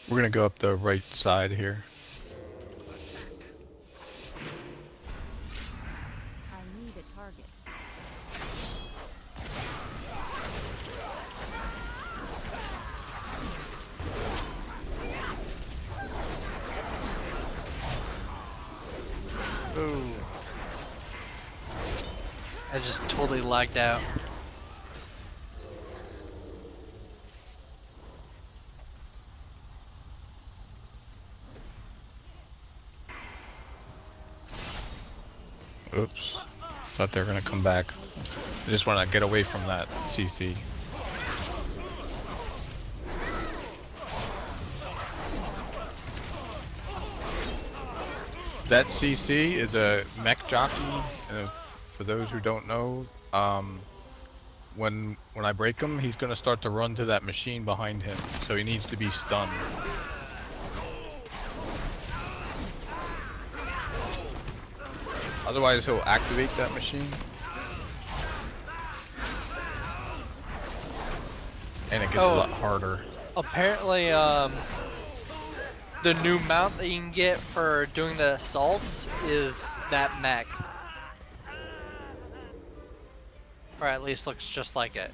We're gonna go up the right side here. I need a target. Ooh. I just totally lagged out. Oops. Thought they were gonna come back. I just wanna get away from that CC. That CC is a mech jockey, and for those who don't know, when I break him, he's gonna start to run to that machine behind him, so he needs to be stunned. Otherwise, he'll activate that machine, and it gets a lot harder. Apparently, the new mount that you can get for doing the assaults is that mech. Or at least looks just like it.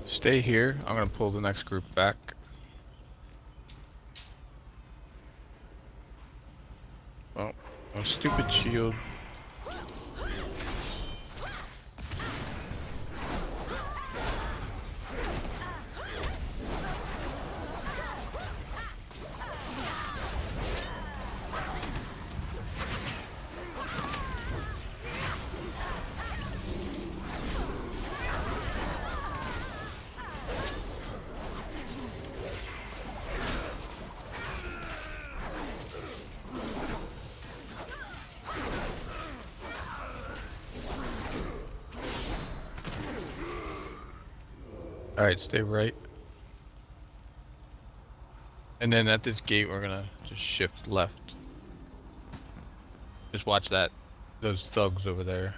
Stay here. I'm gonna pull the next group back. Oh, a stupid shield. Alright, stay right. And then at this gate, we're gonna just shift left. Just watch that, those thugs over there.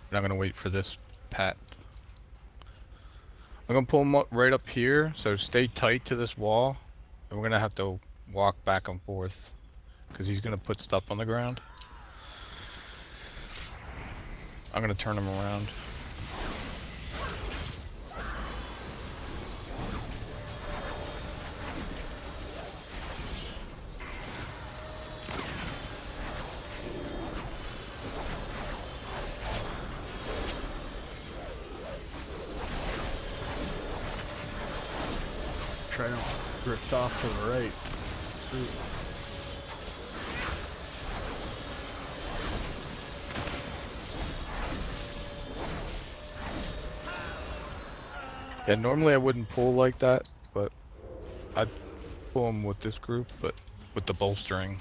We're not gonna wait for this pat. I'm gonna pull him up right up here, so stay tight to this wall. And we're gonna have to walk back and forth, because he's gonna put stuff on the ground. I'm gonna turn him around. Try to drift off to the right. Sweet. Yeah, normally I wouldn't pull like that, but I'd pull him with this group, but with the bolstering.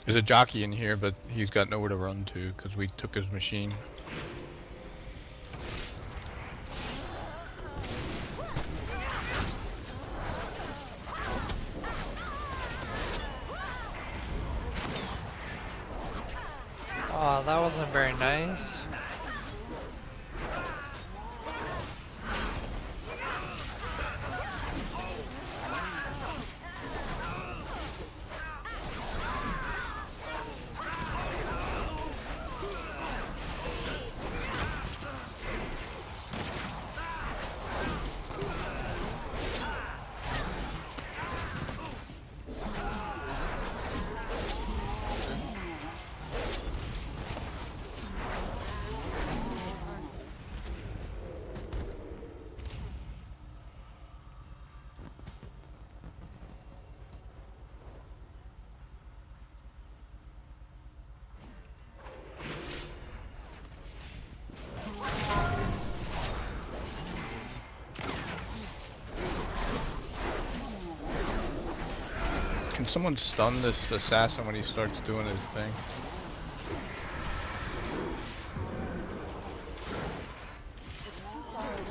There's a jockey in here, but he's got nowhere to run to because we took his machine. Oh, that wasn't very nice. Can someone stun this assassin when he starts doing his thing? It's too far away.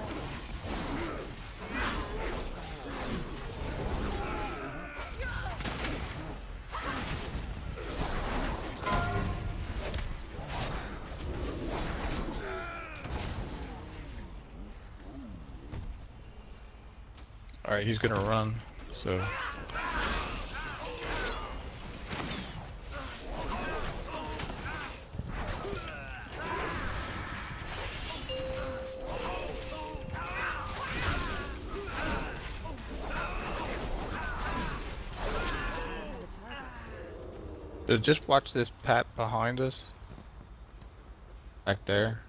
Alright, he's gonna run, so... Just watch this Pat behind us. Back there.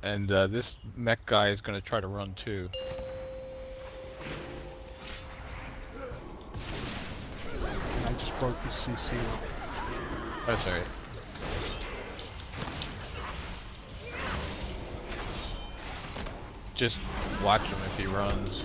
And this mech guy is gonna try to run too. I just broke the CC. That's alright. Just watch him if he runs.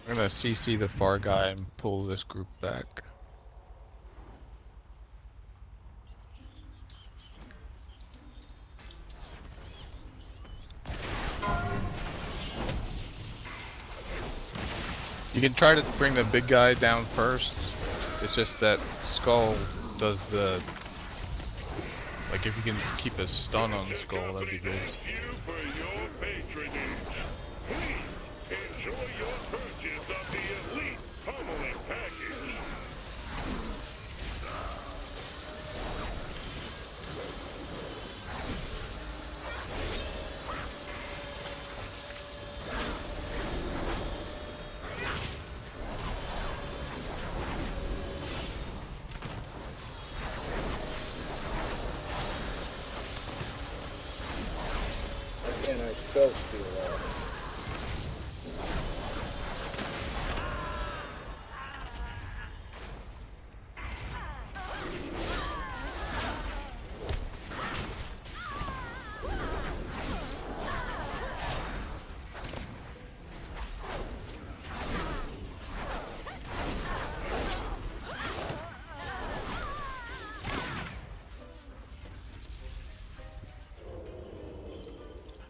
I'm gonna CC the far guy and pull this group back. You can try to bring the big guy down first. It's just that Skull does the... Like, if you can keep a stun on Skull, that'd be good. Thank you for your patronage. Please enjoy your purchase of the Elite Pummeling Package. Again, I still feel that.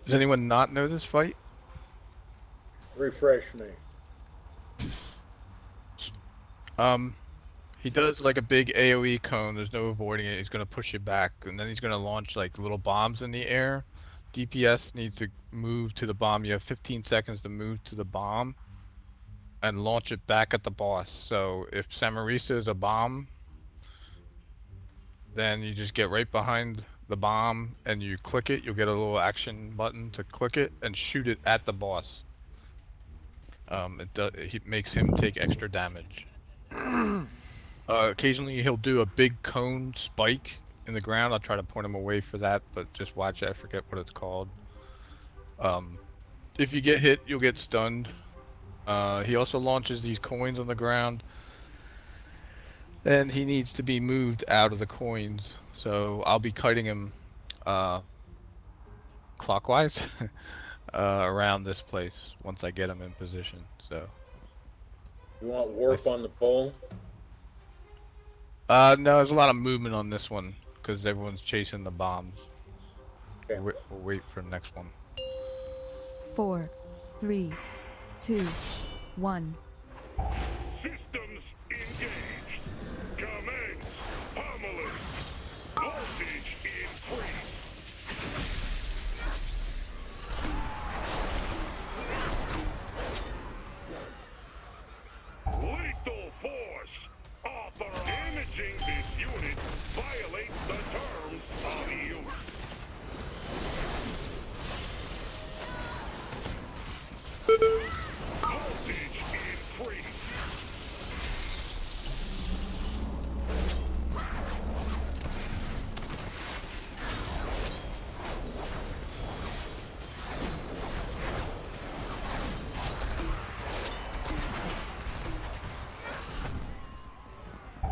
Does anyone not know this fight? Refresh me. He does like a big AoE cone, there's no avoiding it, he's gonna push you back, and then he's gonna launch like little bombs in the air. DPS needs to move to the bomb, you have 15 seconds to move to the bomb, and launch it back at the boss. So if Samarisa is a bomb, then you just get right behind the bomb and you click it, you'll get a little action button to click it and shoot it at the boss. It makes him take extra damage. Occasionally he'll do a big cone spike in the ground. I'll try to point him away for that, but just watch it. I forget what it's called. If you get hit, you'll get stunned. He also launches these coins on the ground, and he needs to be moved out of the coins. So I'll be kiting him clockwise around this place once I get him in position. So You want warp on the pole? no, there's a lot of movement on this one because everyone's chasing the bombs. Okay. We'll wait for the next one. 4, 3, 2, 1. Systems engaged. Commence pummeling. Voltage increase. Lethal force. Author damaging this unit violates the terms of use. Voltage increase.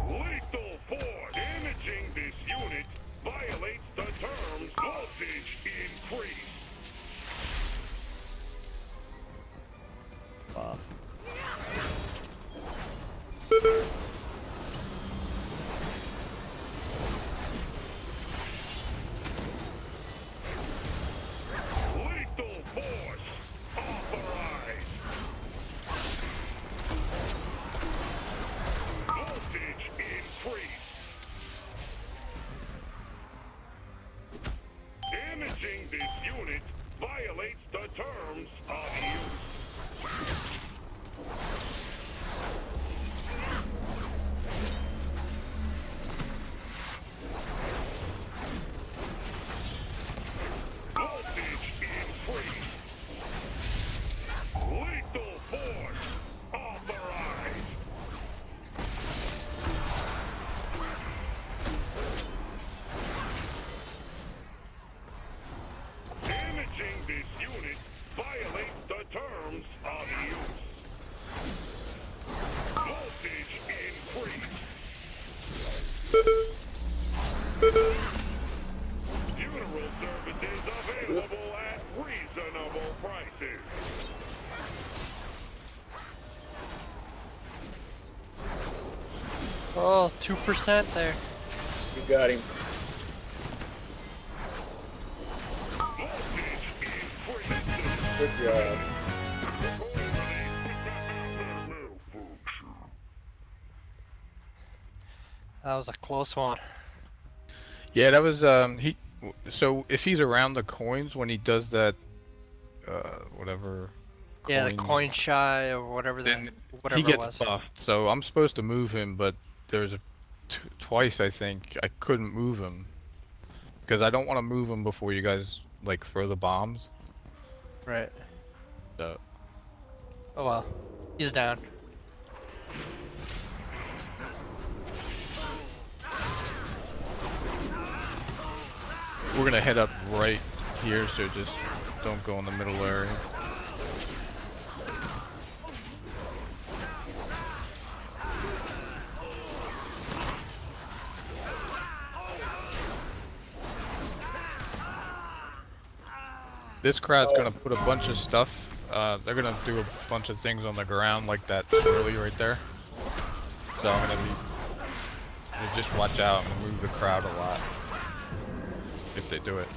Lethal force. Damaging this unit violates the terms. Voltage increase. Wow. Lethal force authorized. Voltage increase. Damaging this unit violates the terms of use. Voltage increase. Lethal force authorized. Damaging this unit violates the terms of use. Voltage increase. Funeral services available at reasonable prices. Oh, 2% there. You got him. Voltage increase. Good job. That was a close one. Yeah, that was he. So if he's around the coins when he does that, whatever. Yeah, the coin shy or whatever Then whatever he it gets was. buffed. So I'm supposed to move him, but there's twice I think I couldn't move him because I don't want to move him before you guys like throw the bombs. Right. So Oh well. He's down. we're gonna head up right here, so just don't go in the middle area. This crowd's gonna put a bunch of stuff. They're gonna do a bunch of things on the ground like that swirly right there. So I'm gonna be just watch out and move the crowd a lot if they do it.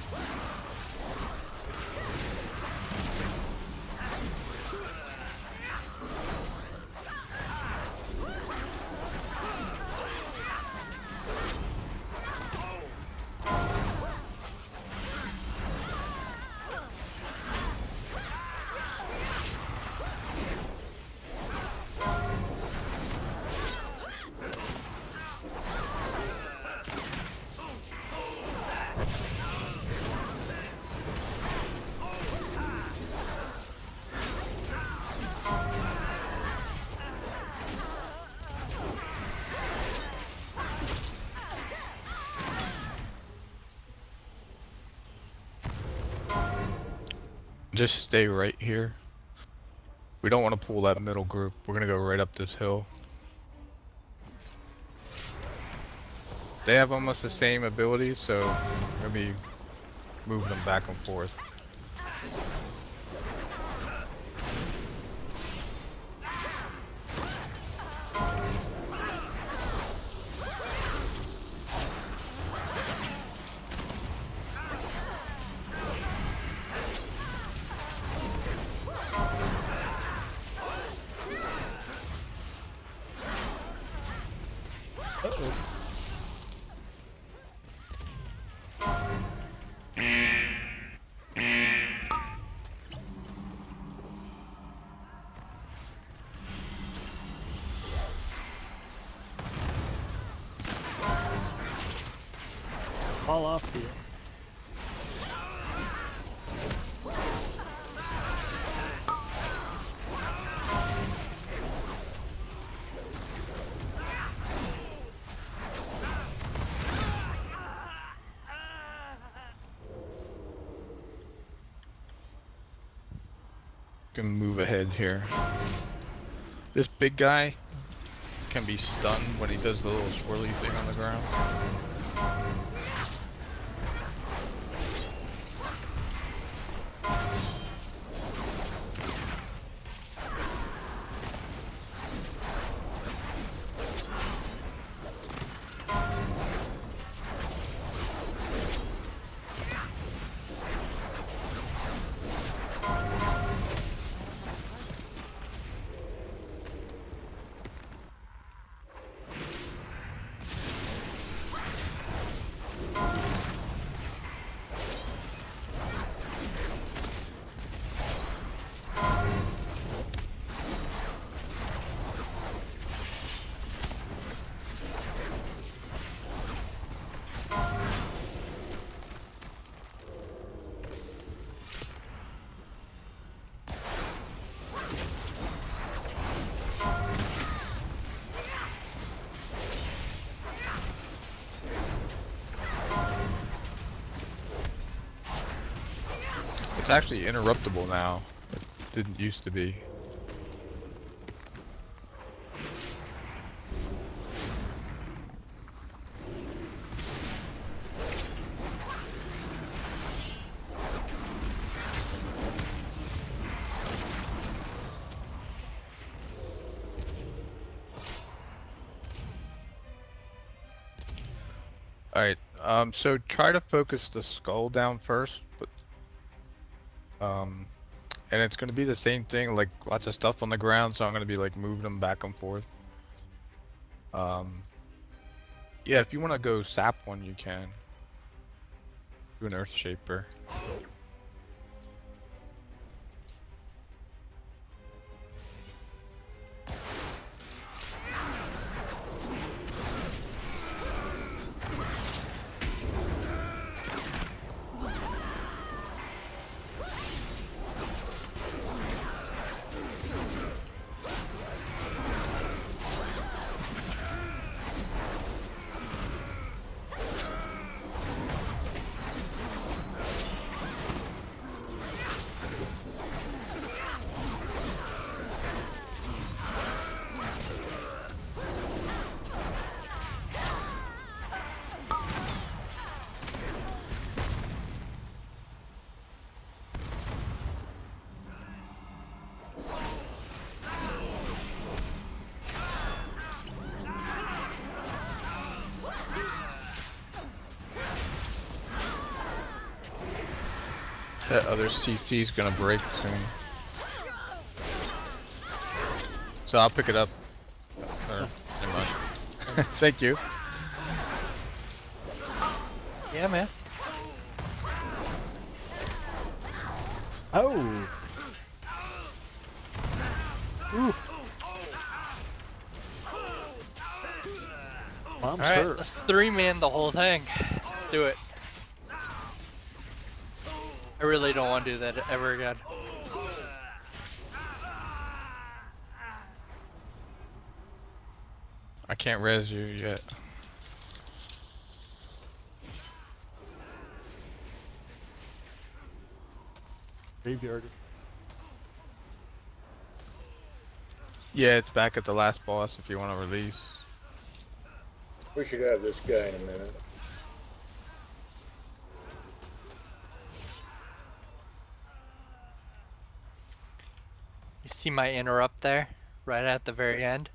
Just stay right here. We don't want to pull that middle group. We're gonna go right up this hill. They have almost the same abilities, so we're gonna be moving them back and forth. Uh-oh. Fall off here. Gonna move ahead here. This big guy can be stunned when he does the little swirly thing on the ground. It's actually interruptible now. It didn't used to be. Alright, so try to focus the skull down first, but and it's gonna be the same thing, like lots of stuff on the ground, so I'm gonna be like moving them back and forth. Yeah, if you wanna go sap one, you can. Do an Earth Shaper. That other CC is gonna break soon. So I'll pick it up. Or, never mind. Thank you. Yeah, man. Oh! Ooh! Mom's Alright, hurt. let's 3-man the whole thing. Let's do it. I really don't want to do that ever again. I can't res you yet. Graveyard. Yeah, it's back at the last boss if you want to release. We should have this guy in a minute. You see my interrupt there, right at the very end?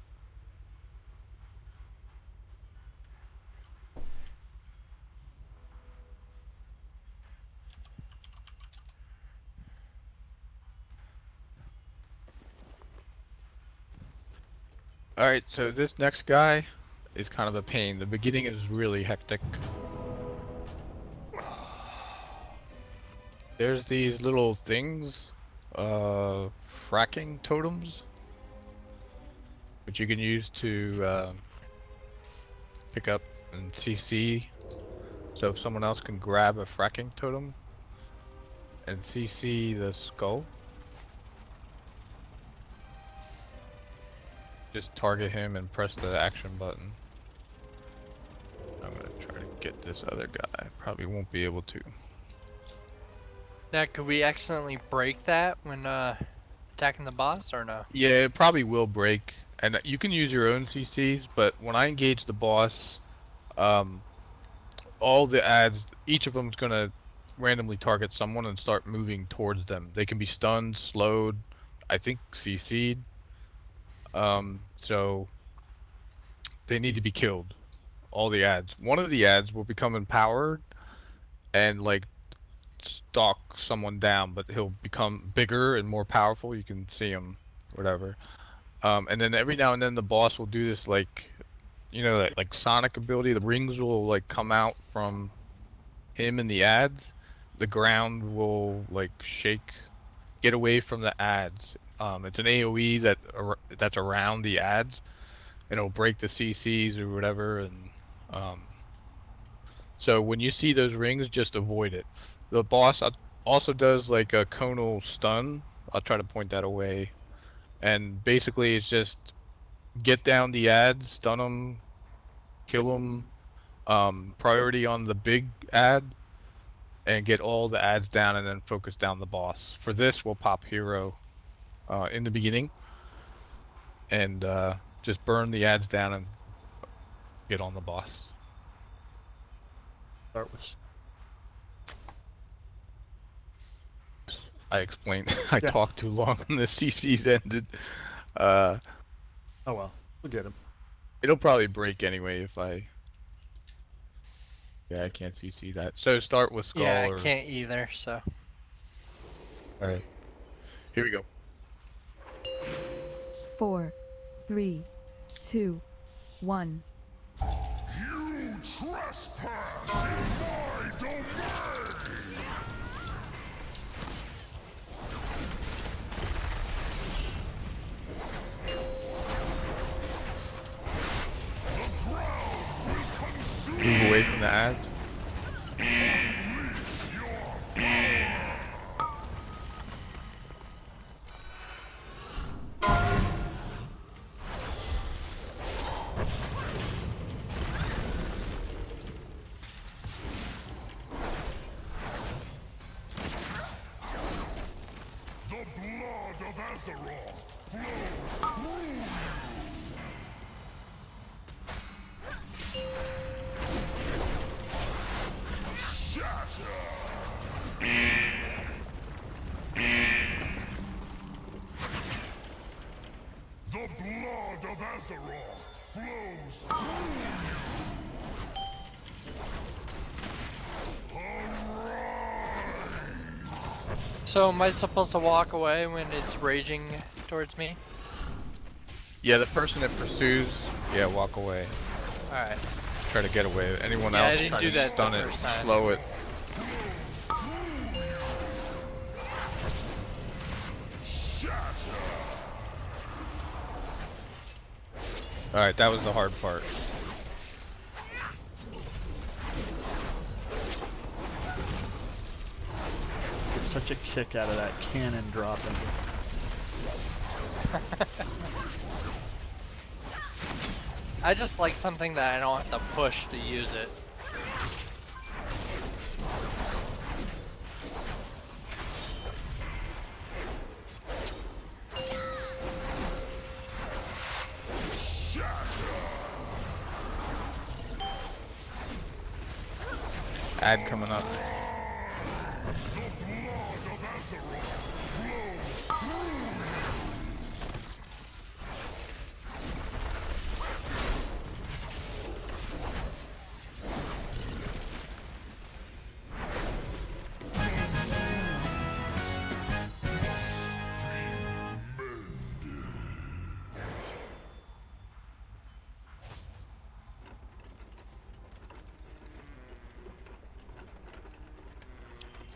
Alright, so this next guy is kind of a pain. The beginning is really hectic. There's these little things, fracking totems, which you can use to pick up and CC. So if someone else can grab a fracking totem and CC the skull, just target him and press the action button. I'm gonna try to get this other guy. Probably won't be able to. Now, could we accidentally break that when attacking the boss, or no? Yeah, it probably will break, and you can use your own CCs. But when I engage the boss, all the ads, each of them is gonna randomly target someone and start moving towards them. They can be stunned, slowed, I think CC'd. So they need to be killed. All the ads. One of the ads will become empowered and like stalk someone down, but he'll become bigger and more powerful. You can see him, whatever. And then every now and then the boss will do this, like, you know, that like Sonic ability. The rings will like come out from him and the ads. The ground will like shake, get away from the ads. It's an AOE that's around the ads, and it'll break the CCs or whatever. And so when you see those rings, just avoid it. The boss also does like a conal stun. I'll try to point that away. And basically it's just get down the ads, stun them, kill them, priority on the big ad, and get all the ads down and then focus down the boss. For this, we'll pop hero in the beginning and just burn the ads down and get on the boss. Start with. I explained. I Yeah. talked too long and the CC's ended. Oh well, we'll get him. It'll probably break anyway if I. Yeah, I can't CC that. So start with skull. Yeah, or... I can't either, so. All right. Here we go. 4, 3, 2, 1. You trespass in my domain! Move away from the ads. The blood of Azeroth flows through you! Shatter! The blood of Azeroth flows through you! Arise! So am I supposed to walk away when it's raging towards me? Yeah, the person that pursues, yeah, walk away. Alright. Try to get away. Anyone Yeah, I else didn't try do to that the stun it, first time. slow it. All right, that was the hard part. Get such a kick out of that cannon dropping. I just like something that I don't have to push to use it. ad coming up.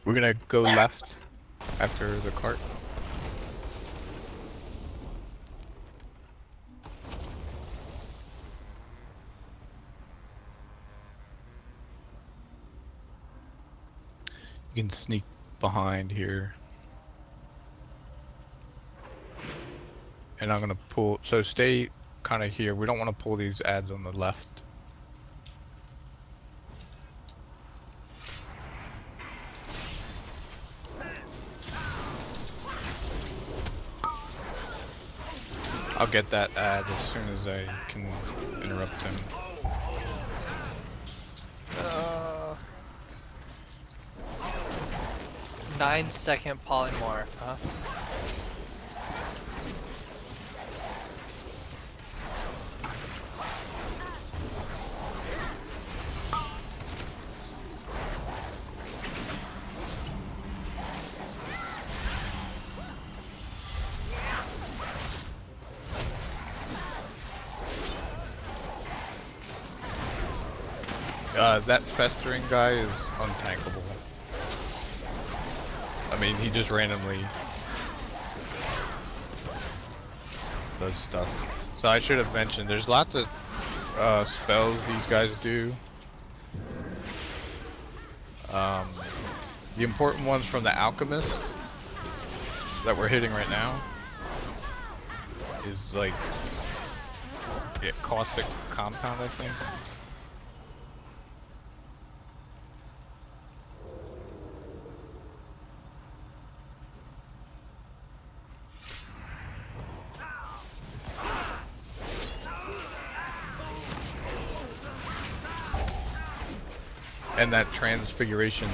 We're gonna go left after the cart. You can sneak behind here. And I'm gonna pull, so stay kind of here. We don't want to pull these ads on the left. I'll get that ad as soon as I can interrupt him. 9-second polymorph, huh? That festering guy is untankable. I mean, he just randomly does stuff. So I should have mentioned, there's lots of spells these guys do. The important ones from the Alchemist that we're hitting right now is like, yeah, caustic compound, I think. And that transfiguration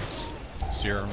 serum.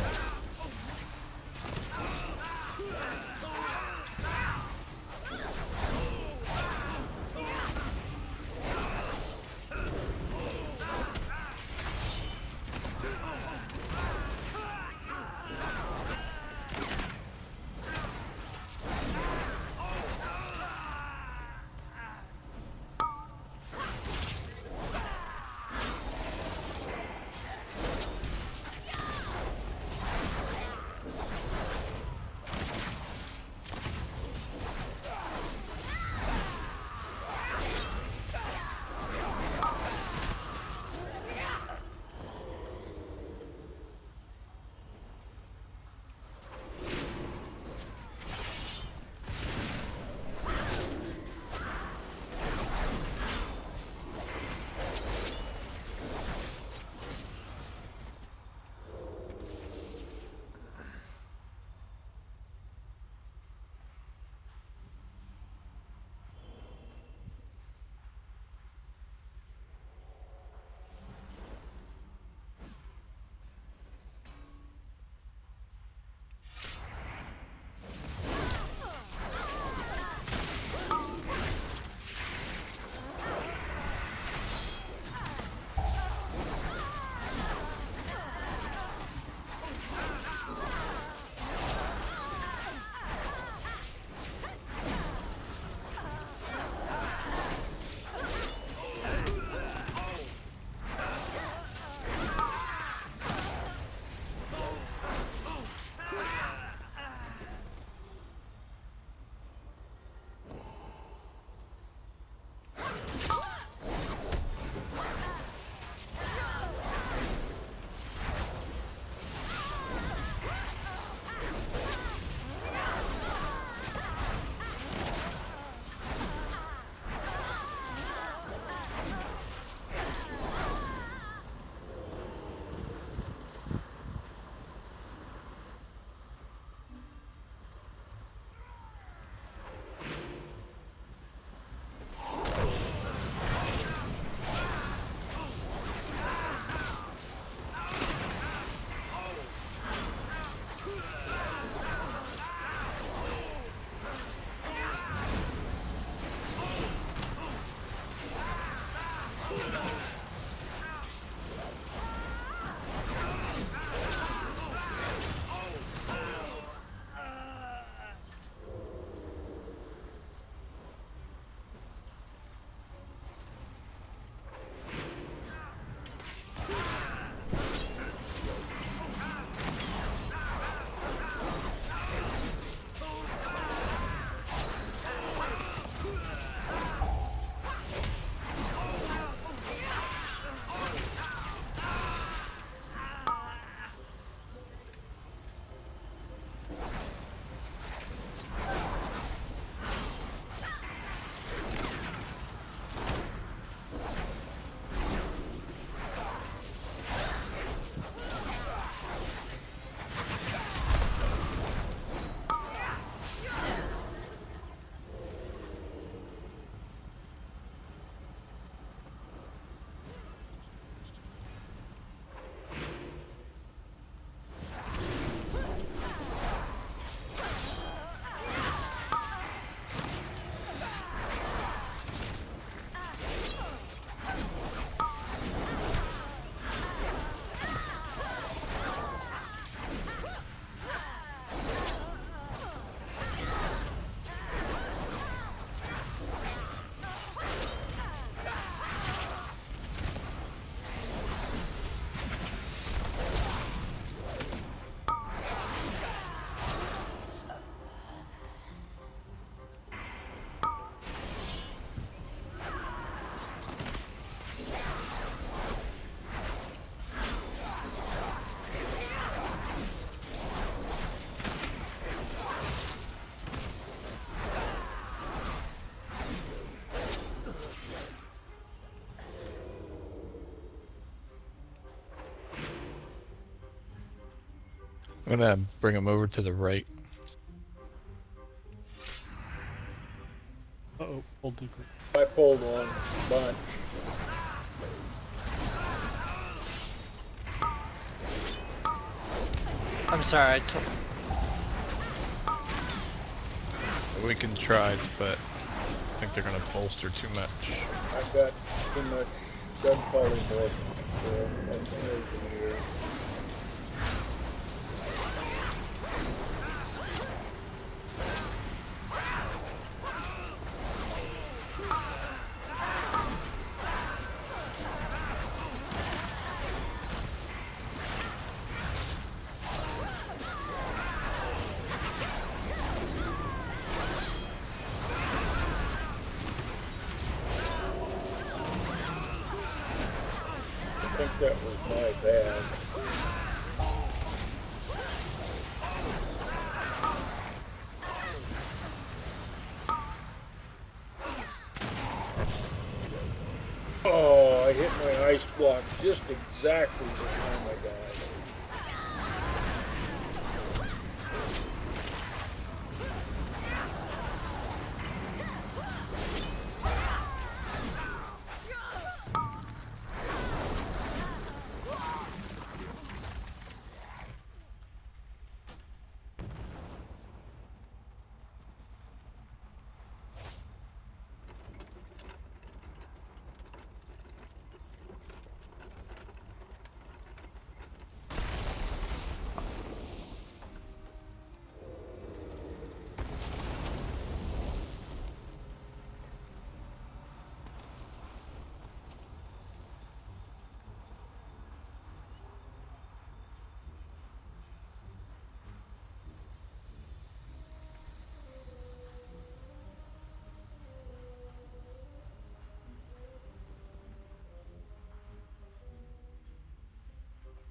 I'm gonna bring him over to the right. Uh-oh, hold the grip. I pulled one bunch. I'm sorry. We can try, but I think they're gonna bolster too much. I've got too much gun polymorph, so I'm over here. I think that was my bad. Oh, I hit my ice block just exactly the time I died.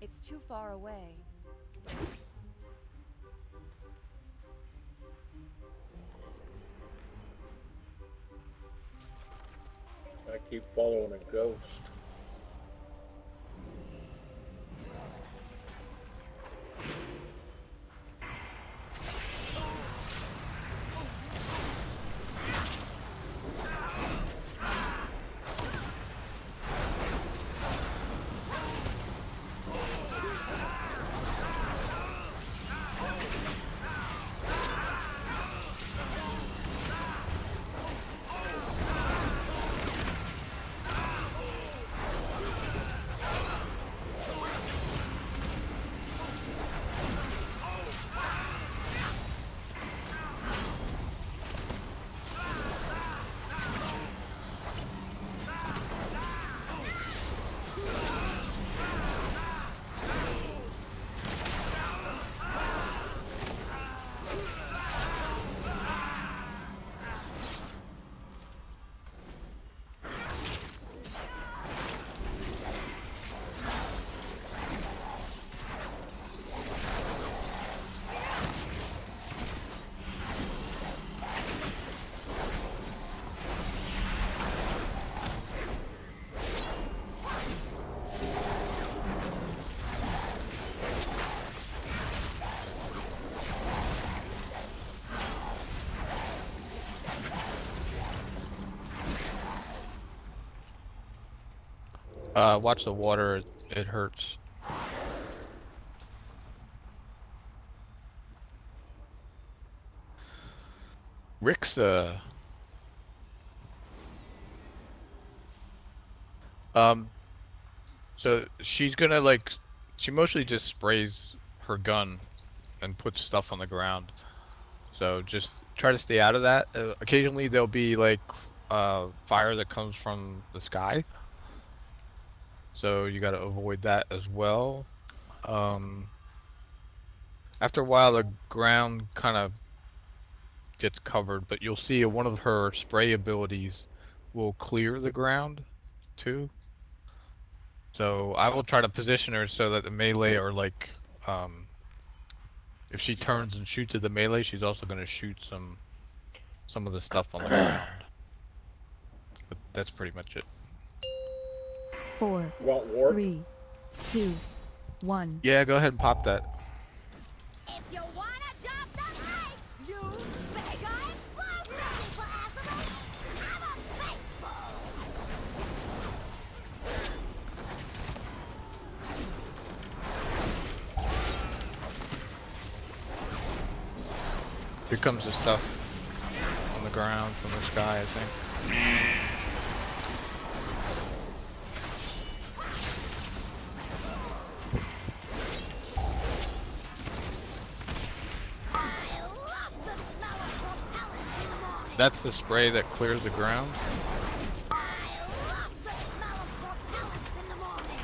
It's too far away. I keep following a ghost. Watch the water, it hurts. Rick's, so she's gonna like, she mostly just sprays her gun and puts stuff on the ground. So just try to stay out of that. Occasionally there'll be like, fire that comes from the sky. So you gotta avoid that as well. After a while, the ground kind of gets covered, but you'll see one of her spray abilities will clear the ground too. So I will try to position her so that the melee are like, if she turns and shoots at the melee, she's also going to shoot some of the stuff on the ground. But that's pretty much it. 4, You want warp? 3, 2, 1. Yeah, go ahead and pop that. If you wanna jump the lake, you mega explosive! For Azabeth, have a baseball! Here comes the stuff on the ground from the sky, I think. I love the smell of propellants in the morning! That's the spray that clears the ground. I love the smell of propellants in the morning!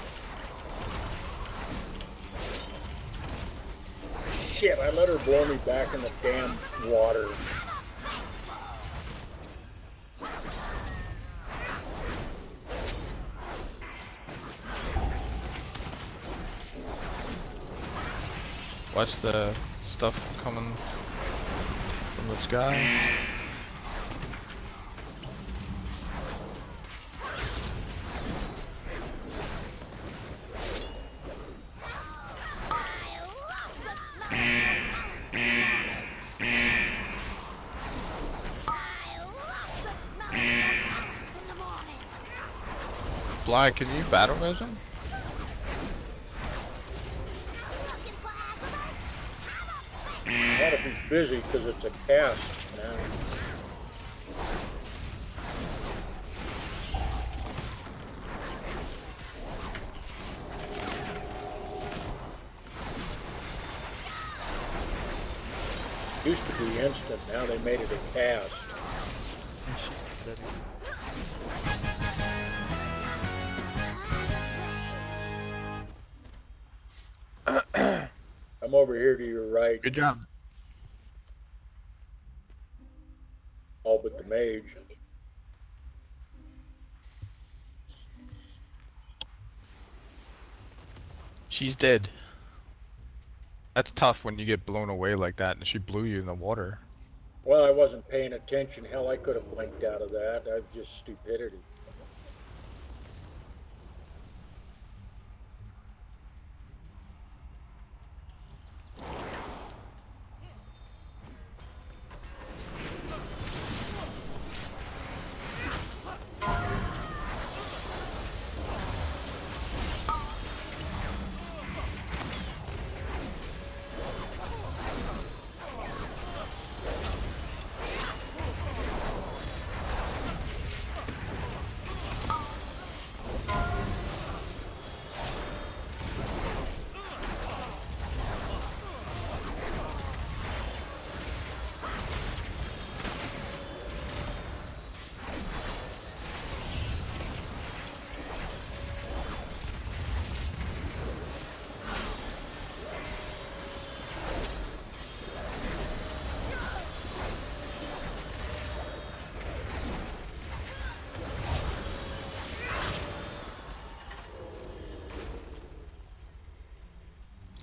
Shit, I let her blow me back in the damn water. Watch the stuff coming from the sky. I love the smell of propellants in the morning! I love the smell of propellants in the morning! Bly, can you battle res him? Looking for Azabeth? Have a baseball! Not if he's busy, because it's a cast now. Used to be instant, now they made it a cast. I'm over here to your right, Good job. all but the mage. She's dead. That's tough when you get blown away like that and she blew you in the water. Well, I wasn't paying attention. Hell, I could have blinked out of that. That was just stupidity.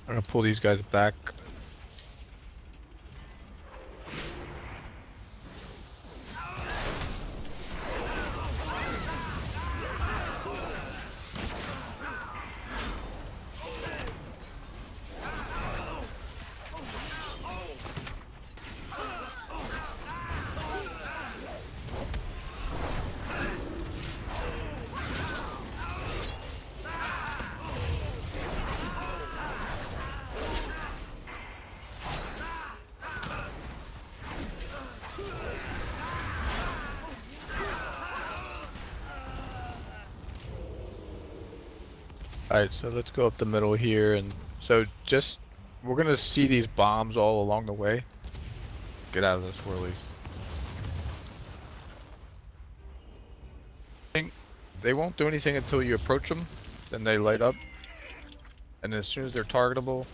I'm gonna pull these guys back. Alright, so let's go up the middle here, and so just, we're gonna see these bombs all along the way. Get out of the swirlies. They won't do anything until you approach them, then they light up. And as soon as they're targetable,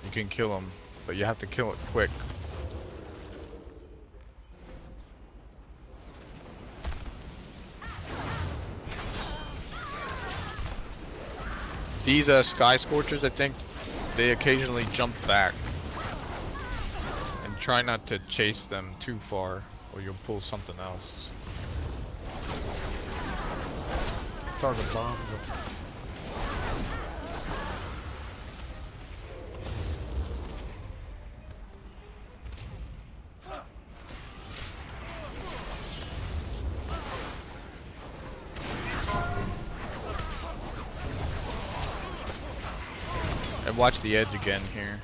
you can kill them, but you have to kill it quick. These Sky Scorchers, I think, they occasionally jump back. And try not to chase them too far, or you'll pull something else. Target bombs. And watch the edge again here.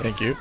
Thank you.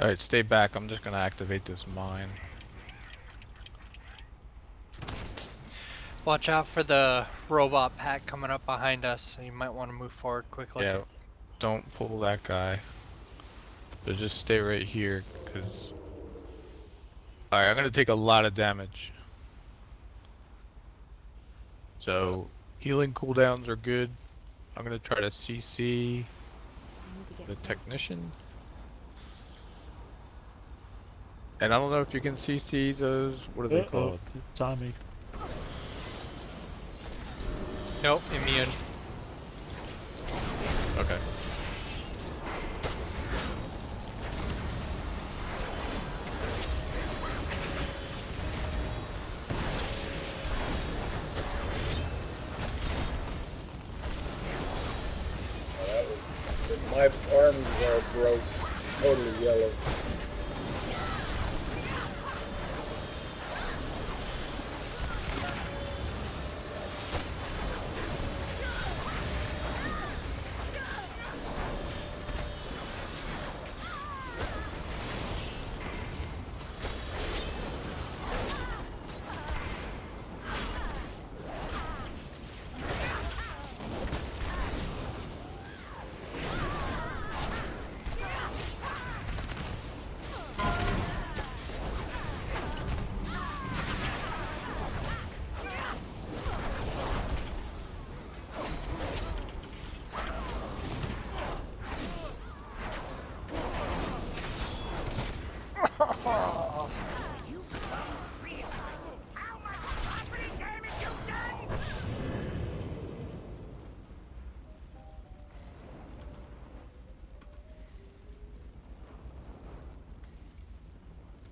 Alright, stay back. I'm just gonna activate this mine. Watch out for the robot pack coming up behind us. So you might want to move forward quickly. Yeah, don't pull that guy. So just stay right here, cause... Alright, I'm gonna take a lot of damage. So, healing cooldowns are good. I'm gonna try to CC the technician. And I don't know if you can CC those, what are they called? It's on me. Nope, immune. Okay. My arms are broke, totally yellow.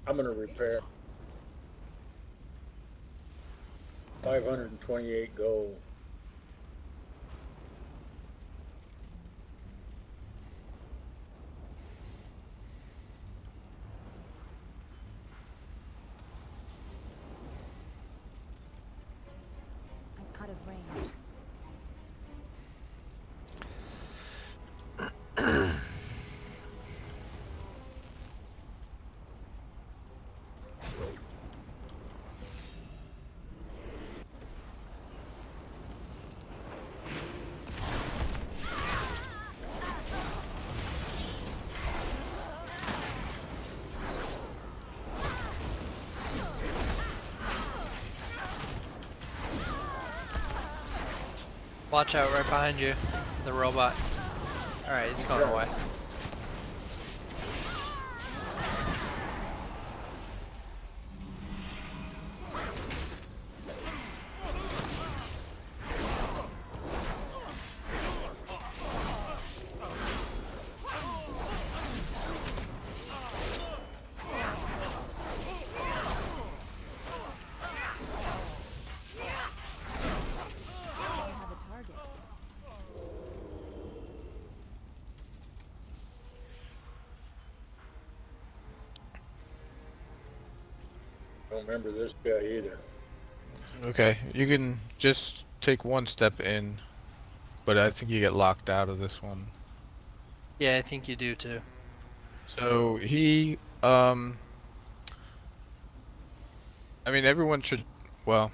I'm gonna repair. 528 gold. I'm out of range. Watch out right behind you, the robot. Alright, he's going away. I have a target. Don't remember this guy either. Okay, you can just take one step in, but I think you get locked out of this one. Yeah, I think you do too. So he, I mean, everyone should, well,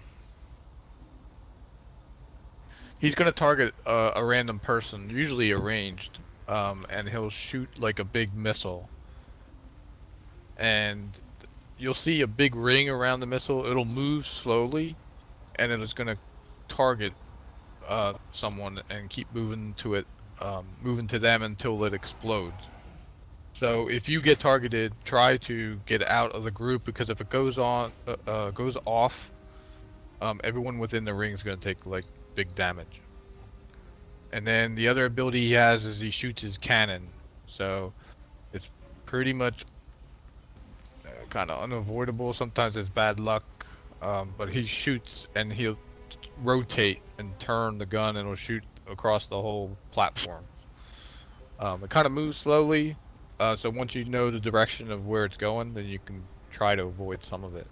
he's gonna target a random person, usually arranged, and he'll shoot like a big missile. And you'll see a big ring around the missile. It'll move slowly, and it is gonna target someone and keep moving to it, moving to them until it explodes. So if you get targeted, try to get out of the group, because if it goes off, everyone within the ring is going to take like big damage. And then the other ability he has is he shoots his cannon. So it's pretty much kind of unavoidable. Sometimes it's bad luck, but he shoots and he'll rotate and turn the gun and it'll shoot across the whole platform. It kind of moves slowly. So once you know the direction of where it's going, then you can try to avoid some of it.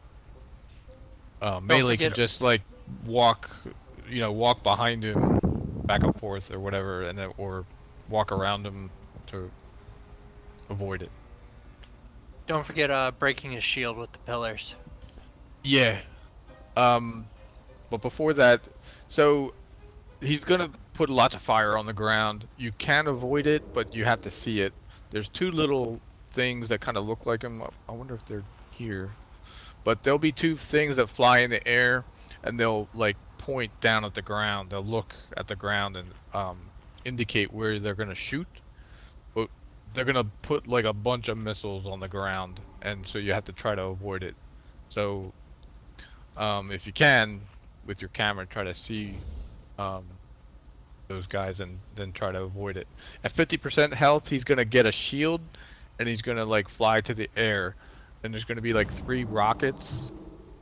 Melee can just like walk behind him, back and forth or whatever, and then or walk around him to avoid it. Don't forget breaking his shield with the pillars. Yeah. But before that, so he's gonna put lots of fire on the ground. You can avoid it, but you have to see it. There's two little things that kind of look like him. I wonder if they're here. But there'll be two things that fly in the air, and they'll like point down at the ground. They'll look at the ground and indicate where they're gonna shoot. But they're gonna put like a bunch of missiles on the ground, and so you have to try to avoid it. So if you can, with your camera, try to see those guys and then try to avoid it. At 50% health, he's gonna get a shield, and he's gonna like fly to the air. And there's gonna be like 3 rockets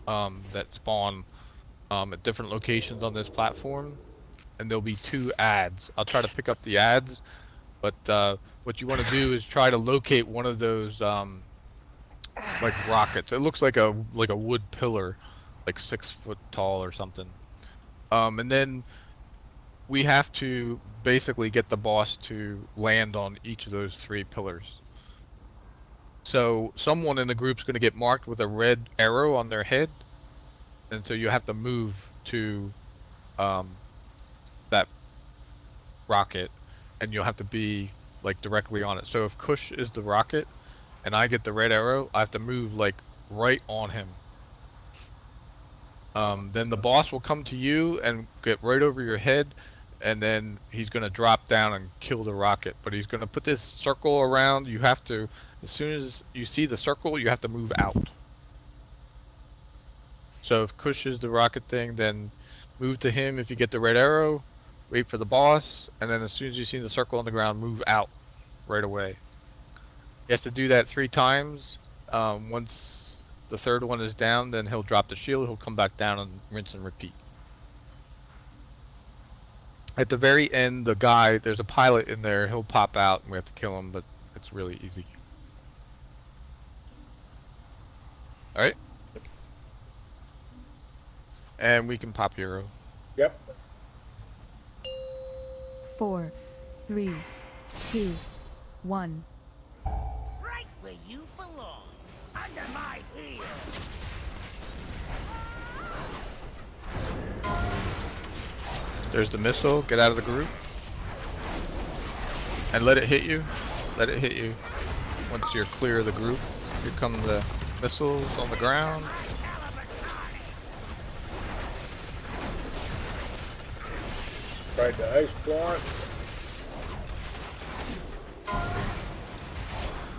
that spawn at different locations on this platform, and there'll be 2 ads. I'll try to pick up the ads, but what you want to do is try to locate one of those like rockets. It looks like a wood pillar, like 6 foot tall or something. And then we have to basically get the boss to land on each of those 3 pillars. So someone in the group's going to get marked with a red arrow on their head, and so you have to move to that rocket, and you'll have to be like directly on it. So if Kush is the rocket and I get the red arrow, I have to move like right on him. Then the boss will come to you and get right over your head, and then he's going to drop down and kill the rocket. But he's going to put this circle around. You have to, as soon as you see the circle, you have to move out. So if Kush is the rocket thing, then move to him if you get the red arrow, wait for the boss, and then as soon as you see the circle on the ground, move out right away. He has to do that 3 times. Once the third one is down, then he'll drop the shield, he'll come back down and rinse and repeat. At the very end, the guy, there's a pilot in there, he'll pop out and we have to kill him, but it's really easy. Alright? And we can pop Euro. Yep. 4, 3, 2, 1. Right where you belong. Under my heel. There's the missile, get out of the group. And let it hit you. Let it hit you. Once you're clear of the group, here come the missiles on the ground. Tried the ice block.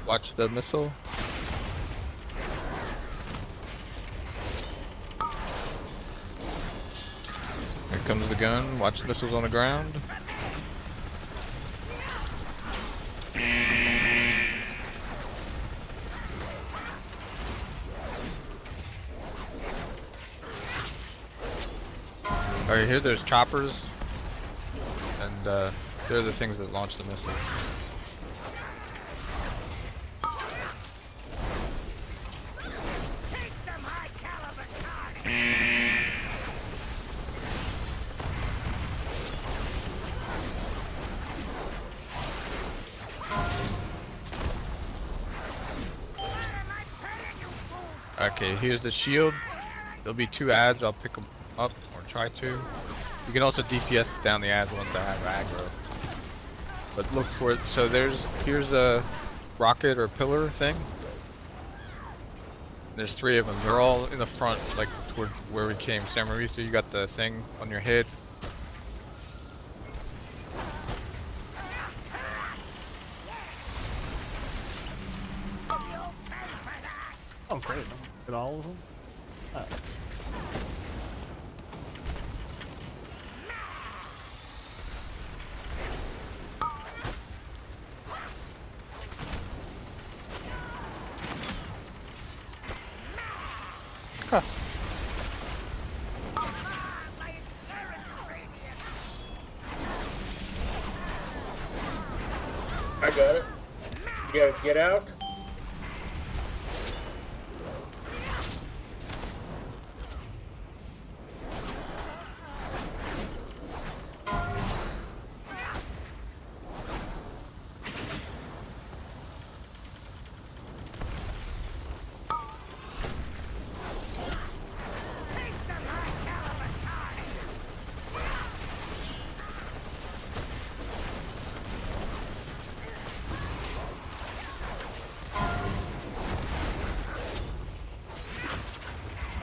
Watch the missile. Here comes the gun. Watch the missiles on the ground. Alright, here there's choppers. And they're the things that launch the missiles. Take some high caliber carnage. What am I paying you fools? Okay, here's the shield. There'll be 2 ads. I'll pick them up or try to. You can also DPS down the ads once I have aggro. But look for it. So here's a rocket or pillar thing. There's 3 of them. They're all in the front, like toward where we came. Samarisa, you got the thing on your head. Oh, great. Get all of them? I got it. You gotta get out.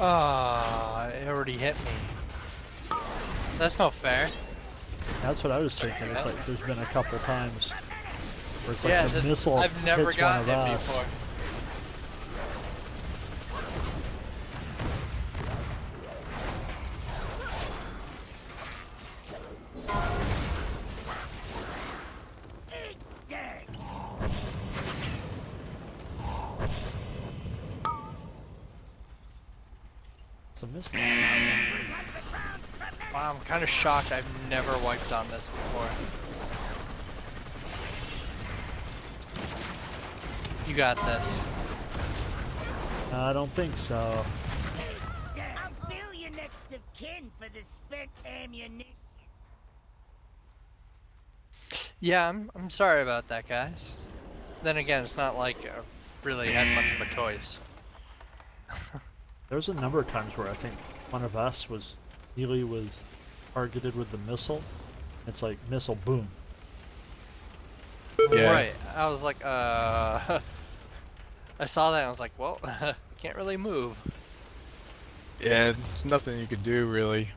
Ah, it already hit me. That's not fair. That's what I was thinking. It's like there's been a couple times where it's like Yeah, the missile I've never hits one gotten of it us. before. It's a missile. Wow, I'm kind of shocked I've never wiped on this before. You got this. I don't think so. I'll bill your next of kin for the spent ammunition. Yeah, I'm sorry about that, guys. Then again, it's not like I really had much of a choice. There was a number of times where I think one of us was targeted with the missile. It's like missile, boom. Yeah. Right. I was like, I saw that and I was like, well, can't really move. Yeah, there's nothing you could do really.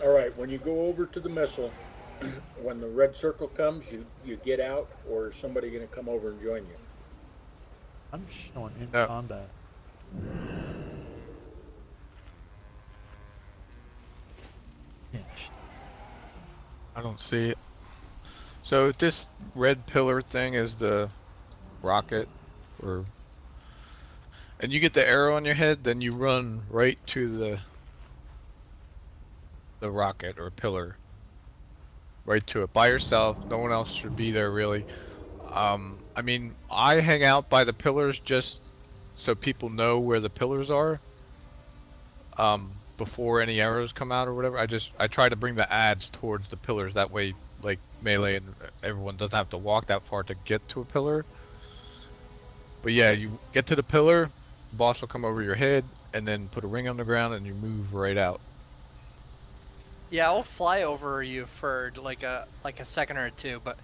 All right, when you go over to the missile, when the red circle comes, you get out, or is somebody going to come over and join you? I'm showing in No. combat. Pinch. I don't see it. So this red pillar thing is the rocket, or and you get the arrow on your head, then you run right to the rocket or pillar, right to it by yourself. No one else should be there really. I mean, I hang out by the pillars just so people know where the pillars are. Before any arrows come out or whatever, I try to bring the ads towards the pillars. That way, like melee and everyone doesn't have to walk that far to get to a pillar. But yeah, you get to the pillar, the boss will come over your head, and then put a ring on the ground, and you move right out. Yeah, I'll fly over you for like a second or two, but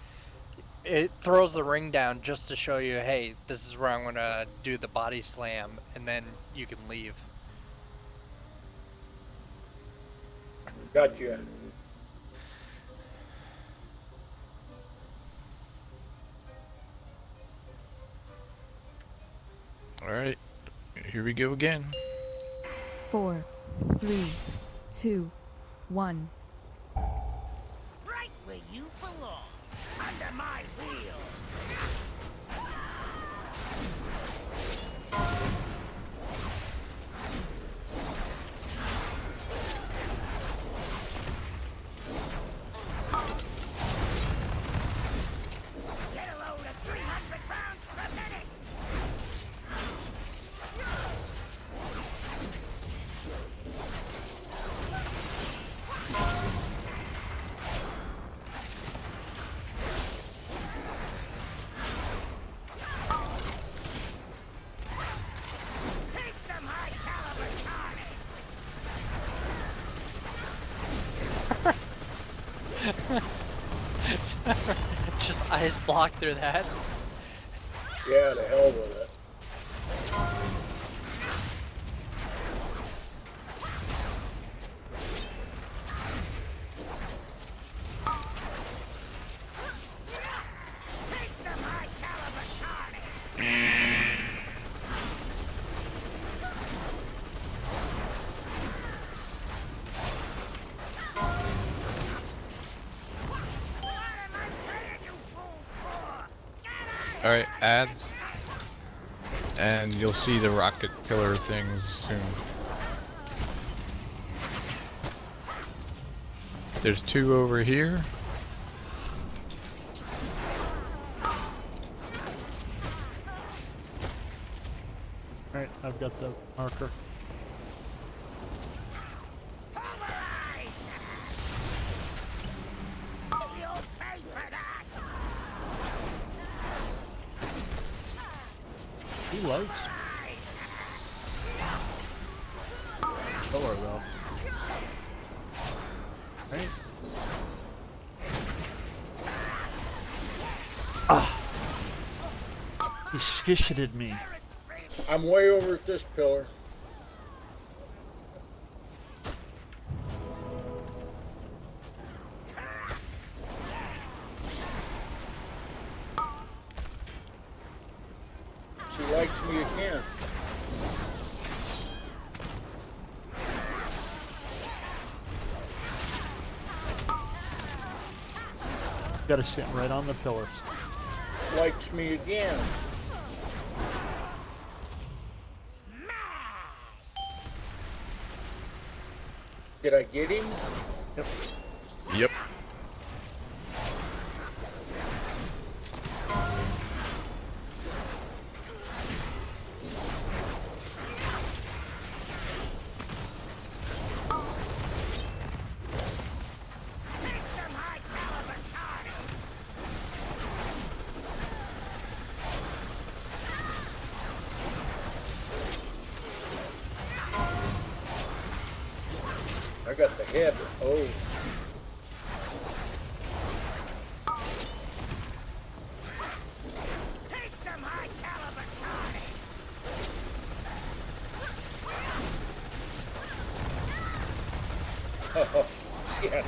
it throws the ring down just to show you, hey, this is where I'm gonna do the body slam, and then you can leave. Gotcha. All right, here we go again. 4, 3, 2, 1. Right where you belong. Under my wheel. Get a load of 300 pounds per minute. Take some high caliber tonic. Just ice block through that. Yeah, the hell with it. Take some high caliber tonic. What am I paying you fools for? Get out! All right, ads, and you'll see the rocket pillar things soon. There's 2 over here. Alright, I've got the marker. Pulverize! You'll pay for that! He likes pillar though. Right? Ah! He skittished me. I'm way over at this pillar. She likes me again. Gotta sit right on the pillars. Likes me again. Did I get him? Yep. Yep. Take some high caliber tonic. I got the head. Oh. Take some high caliber tonic. Oh, yeah.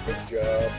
Good job.